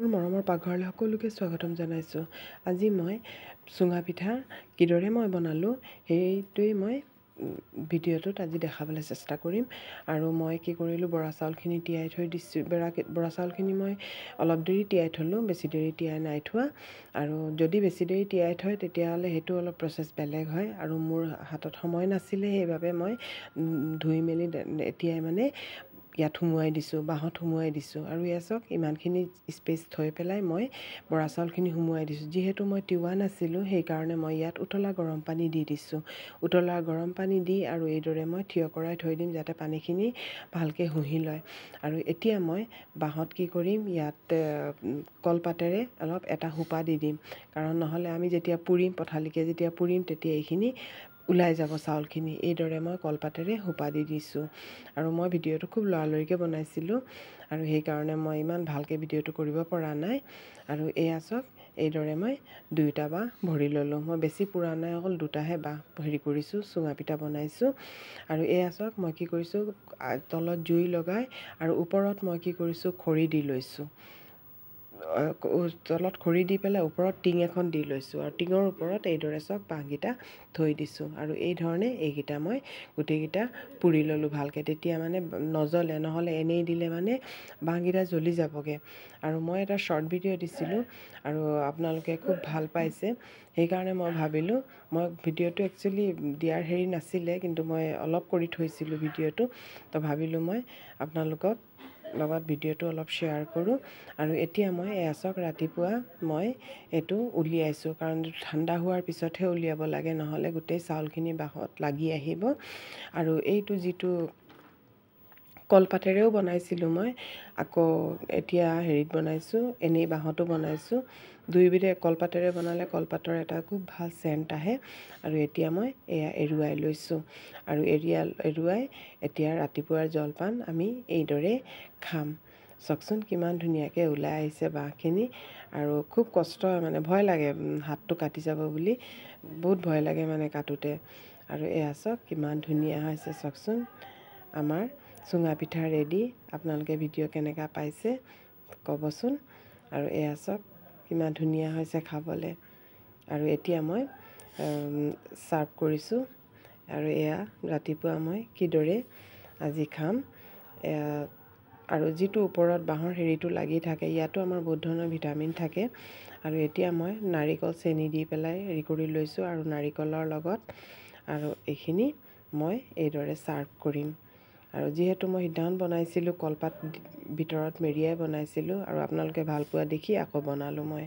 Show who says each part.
Speaker 1: মোৰ মৰমৰ পাকঘৰলৈ সকলোকে স্বাগতম জনাইছোঁ। আজি মই চুঙা পিঠা কিদৰে মই বনালোঁ সেইটোৱে মই ভিডিঅ'টোত আজি দেখাবলৈ চেষ্টা কৰিম। আৰু মই কি কৰিলোঁ, বৰা চাউলখিনি তিয়াই থৈ দিছোঁ। বৰা চাউলখিনি মই অলপ দেৰি তিয়াই থ'লোঁ, বেছি দেৰি তিয়াই নাই থোৱা। আৰু যদি বেছি দেৰি তিয়াই থয় তেতিয়াহ'লে সেইটো অলপ প্ৰচেছ বেলেগ হয়। আৰু মোৰ হাতত সময় নাছিলে, সেইবাবে মই ধুই মেলি এতিয়াই মানে ইয়াত সুমুৱাই দিছোঁ, বাঁহত সুমুৱাই দিছোঁ। আৰু এয়া চাওক, ইমানখিনি স্পেচ থৈ পেলাই মই বৰা চাউলখিনি সুমুৱাই দিছোঁ। যিহেতু মই তিওৱা নাছিলোঁ, সেইকাৰণে মই ইয়াত উতলা গৰম পানী দি দিছোঁ। উতলা গৰম পানী দি আৰু এইদৰে মই থিয় কৰাই থৈ দিম, যাতে পানীখিনি ভালকৈ শুহি লয়। আৰু এতিয়া মই বাঁহত কি কৰিম, ইয়াত কলপাতেৰে অলপ এটা সোপা দি দিম। কাৰণ নহ'লে আমি যেতিয়া পুৰিম, পঠালিকৈ যেতিয়া পুৰিম, তেতিয়া এইখিনি ওলাই যাব চাউলখিনি। এইদৰে মই কলপাতেৰে সোপা দি দিছোঁ। আৰু মই ভিডিঅ'টো খুব লৰালৰিকৈ বনাইছিলোঁ, আৰু সেইকাৰণে মই ইমান ভালকৈ ভিডিঅ'টো কৰিব পৰা নাই। আৰু এয়া চাওক, এইদৰে মই 2টা বাঁহ ভৰি ল'লোঁ। মই বেছি পুৰা নাই, অকল 2টাহে বাঁহ হেৰি কৰিছোঁ, চুঙা পিঠা বনাইছোঁ। আৰু এয়া চাওক, মই কি কৰিছোঁ, তলত জুই লগাই আৰু ওপৰত মই কি কৰিছোঁ, খৰি দি লৈছোঁ। তলত খৰি দি পেলাই ওপৰত টিং এখন দি লৈছোঁ। আৰু টিঙৰ ওপৰত এইদৰে চাওক বাঁহকেইটা থৈ দিছোঁ। আৰু এই ধৰণে এইকেইটা মই গোটেইকেইটা পুৰি ল'লোঁ ভালকৈ। তেতিয়া মানে নজ্বলে, নহ'লে এনেই দিলে মানে বাঁহকেইটা জ্বলি যাবগৈ। আৰু মই এটা শ্বৰ্ট ভিডিঅ' দিছিলোঁ, আৰু আপোনালোকে খুব ভাল পাইছে। সেইকাৰণে মই ভাবিলোঁ, মই ভিডিঅ'টো একচুৱেলি দিয়াৰ হেৰি নাছিলে, কিন্তু মই অলপ কৰি থৈছিলোঁ ভিডিঅ'টো। তো ভাবিলোঁ মই আপোনালোকক লগত ভিডিঅ'টো অলপ শ্বেয়াৰ কৰোঁ। আৰু এতিয়া মই এয়া চাওক, ৰাতিপুৱা মই এইটো উলিয়াইছোঁ, কাৰণ ঠাণ্ডা হোৱাৰ পিছতহে উলিয়াব লাগে, নহ'লে গোটেই চাউলখিনি বাঁহত লাগি আহিব। আৰু এইটো যিটো কলপাতেৰেও বনাইছিলোঁ মই, আকৌ এতিয়া হেৰিত বনাইছোঁ, এনেই বাঁহতো বনাইছোঁ। দুয়োবিধে কলপাতেৰে বনালে কলপাতৰ এটা খুব ভাল চেণ্ট আহে। আৰু এতিয়া মই এয়া এৰুৱাই লৈছোঁ। আৰু এৰুৱাই এতিয়া ৰাতিপুৱাৰ জলপান আমি এইদৰে খাম। চাওকচোন কিমান ধুনীয়াকৈ ওলাই আহিছে বাঁহখিনি। আৰু খুব কষ্ট হয়, মানে ভয় লাগে হাতটো কাটি যাব বুলি, বহুত ভয় লাগে মানে কাটোতে। আৰু এয়া চাওক কিমান ধুনীয়া হৈছে, চাওকচোন আমাৰ চুঙা পিঠা ৰেডি। আপোনালোকে ভিডিঅ' কেনেকুৱা পাইছে ক'বচোন। আৰু এয়া চাওক কিমান ধুনীয়া হৈছে খাবলৈ। আৰু এতিয়া মই ছাৰ্ভ কৰিছোঁ। আৰু এয়া ৰাতিপুৱা মই কিদৰে আজি খাম। আৰু যিটো ওপৰত বাঁহৰ হেৰিটো লাগি থাকে, ইয়াতো আমাৰ বহুত ধৰণৰ ভিটামিন থাকে। আৰু এতিয়া মই নাৰিকল চেনি দি পেলাই হেৰি কৰি লৈছোঁ, আৰু নাৰিকলৰ লগত আৰু এইখিনি মই এইদৰে ছাৰ্ভ কৰিম। আৰু যিহেতু মই সিদিনাখন বনাইছিলোঁ, কলপাত ভিতৰত মেৰিয়াই বনাইছিলোঁ, আৰু আপোনালোকে ভাল পোৱা দেখি আকৌ বনালোঁ মই।